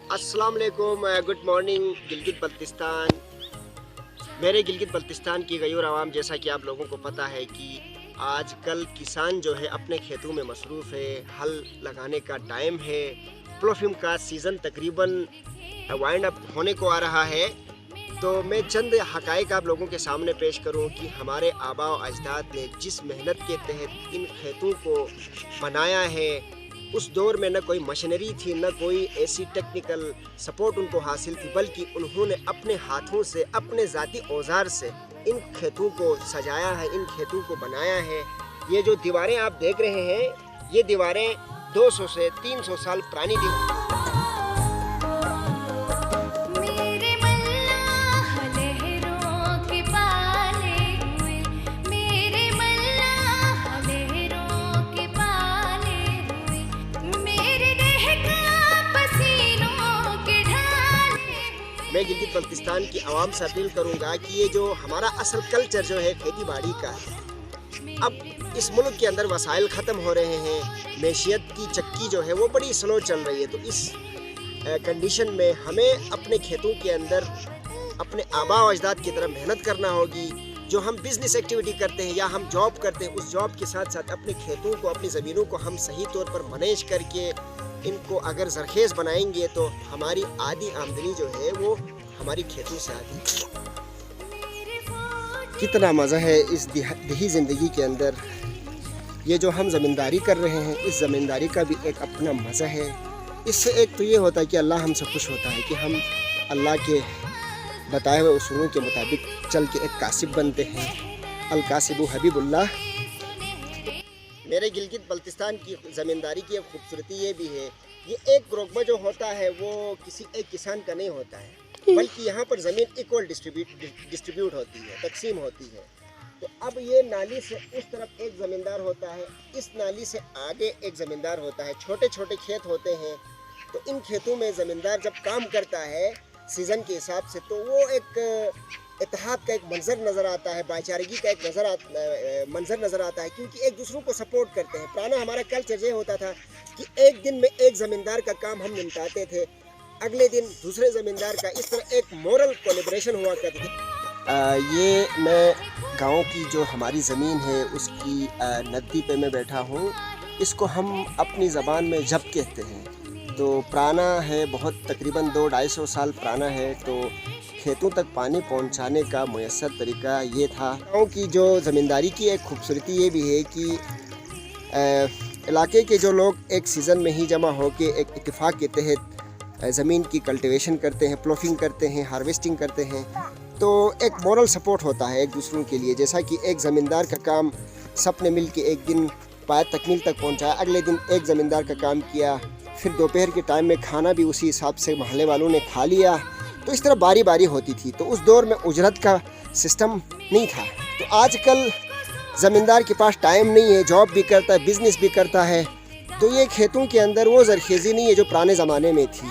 अस्सलाम वालेकुम, good morning Gilgit Baltistan. मेरे गिलगित बल्तिस्तान की गयूर आवाम, जैसा कि आप लोगों को पता है कि आजकल किसान जो है अपने खेतों में मसरूफ़ है। हल लगाने का टाइम है, प्लोफिम का सीज़न तकरीबन वाइंड अप होने को आ रहा है। तो मैं चंद हक़ाइक़ आप लोगों के सामने पेश करूं कि हमारे आबा व अजदाद ने जिस मेहनत के तहत इन खेतों को बनाया है, उस दौर में न कोई मशीनरी थी, न कोई ऐसी टेक्निकल सपोर्ट उनको हासिल थी, बल्कि उन्होंने अपने हाथों से, अपने ज़ाती औजार से इन खेतों को सजाया है, इन खेतों को बनाया है। ये जो दीवारें आप देख रहे हैं, ये दीवारें 200 से 300 साल पुरानी मैं गिलगित बल्तिस्तान की आवाम से अपील करूंगा कि ये जो हमारा असल कल्चर जो है खेती बाड़ी का है, अब इस मुल्क के अंदर वसाइल ख़त्म हो रहे हैं, मैशियत की चक्की जो है वो बड़ी स्लो चल रही है। तो इस कंडीशन में हमें अपने खेतों के अंदर अपने आबा व अजदाद की तरह मेहनत करना होगी। जो हम बिज़नेस एक्टिविटी करते हैं या हम जॉब करते हैं, उस जॉब के साथ साथ अपने खेतों को, अपनी ज़मीनों को हम सही तौर पर मैनेज करके इनको अगर जरखेज़ बनाएंगे तो हमारी आधी आमदनी जो है वो हमारी खेतों से आती है। कितना मज़ा है इस देही ज़िंदगी के अंदर। ये जो हम ज़मींदारी कर रहे हैं, इस ज़मींदारी का भी एक अपना मज़ा है। इससे एक तो ये होता है कि अल्लाह हमसे खुश होता है कि हम अल्लाह के बताए हुए उसूलों के मुताबिक चल के एक कासिब बनते हैं। अल कासिबु हबीबुल्लाह। मेरे गिलगित बल्तिस्तान की ज़मींदारी की एक खूबसूरती ये भी है, ये एक रकबा जो होता है वो किसी एक किसान का नहीं होता है, बल्कि यहाँ पर ज़मीन इक्वल डिस्ट्रीब्यूट होती है, तकसीम होती है। तो अब ये नाली से उस तरफ एक ज़मींदार होता है, इस नाली से आगे एक ज़मींदार होता है। छोटे छोटे खेत होते हैं, तो इन खेतों में ज़मींदार जब काम करता है सीज़न के हिसाब से, तो वो एक इत्तेहाद का एक मंजर नज़र आता है, भाईचारगी का एक मंजर नज़र आता है, क्योंकि एक दूसरों को सपोर्ट करते हैं। पुराना हमारा कल्चर ये होता था कि एक दिन में एक ज़मींदार का काम हम निपटाते थे, अगले दिन दूसरे ज़मींदार का, इस तरह एक मोरल कोलिब्रेशन हुआ करती थी। ये मैं गांव की जो हमारी ज़मीन है उसकी नदी पे मैं बैठा हूँ। इसको हम अपनी ज़बान में जब कहते हैं। तो पुराना है बहुत, तकरीबन 200-250 साल पुराना है। तो खेतों तक पानी पहुंचाने का मुयस्सर तरीका ये था। गाँव की जो ज़मींदारी की एक खूबसूरती ये भी है कि इलाके के जो लोग एक सीज़न में ही जमा होकर एक इत्तेफाक के तहत ज़मीन की कल्टीवेशन करते हैं, प्लोफिंग करते हैं, हार्वेस्टिंग करते हैं। तो एक मोरल सपोर्ट होता है एक दूसरों के लिए। जैसा कि एक ज़मींदार का काम सब ने मिल के एक दिन पाया तकमील तक पहुँचाया, अगले दिन एक ज़मींदार का काम किया, फिर दोपहर के टाइम में खाना भी उसी हिसाब से महल्ले वालों ने खा लिया। तो इस तरह बारी बारी होती थी। तो उस दौर में उजरत का सिस्टम नहीं था। तो आजकल ज़मींदार के पास टाइम नहीं है, जॉब भी करता है, बिज़नेस भी करता है। तो ये खेतों के अंदर वो ज़रखेज़ी नहीं है जो पुराने ज़माने में थी।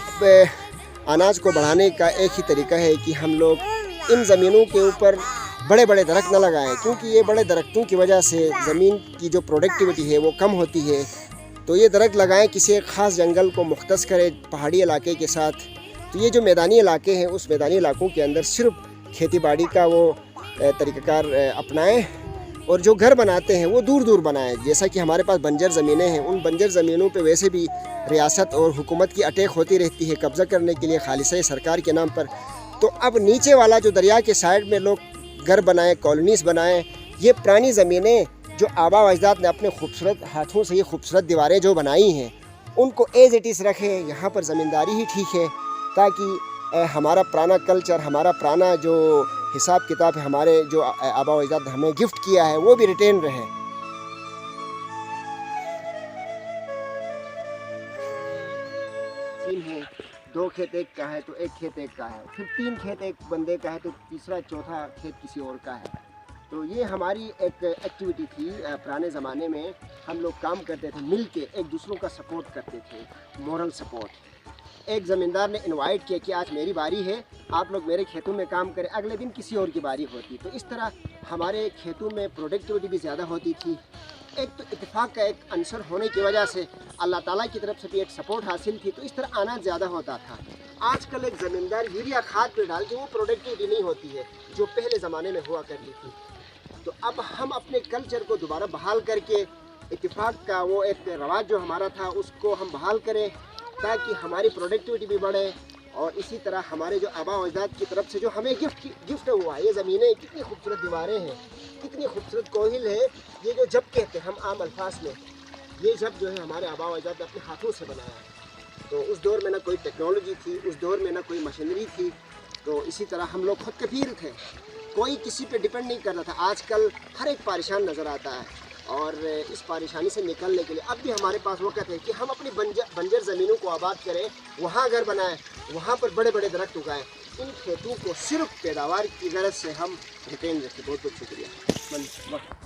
अनाज को बढ़ाने का एक ही तरीका है कि हम लोग इन ज़मीनों के ऊपर बड़े बड़े दरख्त न लगाएं, क्योंकि ये बड़े दरख्तों की वजह से ज़मीन की जो प्रोडक्टिविटी है वो कम होती है। तो ये दरख्त लगाएं, किसी एक ख़ास जंगल को मुख्तस करें पहाड़ी इलाके के साथ। तो ये जो मैदानी इलाके हैं, उस मैदानी इलाकों के अंदर सिर्फ खेती बाड़ी का वो तरीक़ाकार अपनाएं, और जो घर बनाते हैं वो दूर दूर बनाएं। जैसा कि हमारे पास बंजर ज़मीनें हैं, उन बंजर ज़मीनों पे वैसे भी रियासत और हुकूमत की अटैक होती रहती है कब्ज़ा करने के लिए खालिसा सरकार के नाम पर। तो अब नीचे वाला जो दरिया के साइड में लोग घर बनाएं, कॉलोनीज़ बनाएं। ये पुरानी ज़मीनें जो आबा व अजदाद ने अपने खूबसूरत हाथों से ये खूबसूरत दीवारें जो बनाई हैं, उनको एज इट इज़ रखें। यहाँ पर ज़मींदारी ही ठीक है, ताकि हमारा पुराना कल्चर, हमारा पुराना जो हिसाब किताब है, हमारे जो आबा व अजदाद हमें गिफ्ट किया है, वो भी रिटेन रहे। तीन है, 2 खेत एक का है तो एक खेत एक का है, फिर 3 खेत एक बंदे का है तो तीसरा चौथा खेत किसी और का है। तो ये हमारी एक एक्टिविटी थी। पुराने ज़माने में हम लोग काम करते थे, मिल के एक दूसरों का सपोर्ट करते थे, मोरल सपोर्ट। एक ज़मींदार ने इनवाइट किया कि आज मेरी बारी है, आप लोग मेरे खेतों में काम करें, अगले दिन किसी और की बारी होती। तो इस तरह हमारे खेतों में प्रोडक्टिविटी भी ज़्यादा होती थी एक तो इत्तेफाक का एक अंसर होने की वजह से अल्लाह ताला की तरफ से भी एक सपोर्ट हासिल थी, तो इस तरह आना ज़्यादा होता था। आजकल एक ज़मींदार यूरिया खाद पे डाल के वो प्रोडक्टिविटी नहीं होती है जो पहले ज़माने में हुआ करती थी। तो अब हम अपने कल्चर को दोबारा बहाल करके इत्तेफाक का वो एक रवाज जो हमारा था उसको हम बहाल करें, ताकि हमारी प्रोडक्टिविटी भी बढ़े। और इसी तरह हमारे जो आबा अजदाद की तरफ से जो हमें गिफ्ट हुआ है, ये ज़मीनें कितनी खूबसूरत दीवारें हैं, कितनी खूबसूरत कोहिल है, ये जो जब कहते हैं हम आम अल्फाज में, ये जब जो है हमारे आबा अजदाद ने अपने हाथों से बनाया है। तो उस दौर में ना कोई टेक्नोलॉजी थी, उस दौर में ना कोई मशीनरी थी, तो इसी तरह हम लोग खुद कफील थे, कोई किसी पे डिपेंड नहीं कर रहा था। आजकल हर एक परेशान नज़र आता है, और इस परेशानी से निकलने के लिए अब भी हमारे पास वक्त है कि हम अपनी बंजर ज़मीनों को आबाद करें, वहाँ घर बनाएं, वहाँ पर बड़े बड़े दरख्त उगाएं। इन खेतों को सिर्फ पैदावार की गरज से हम रिटेन रखें। बहुत बहुत शुक्रिया।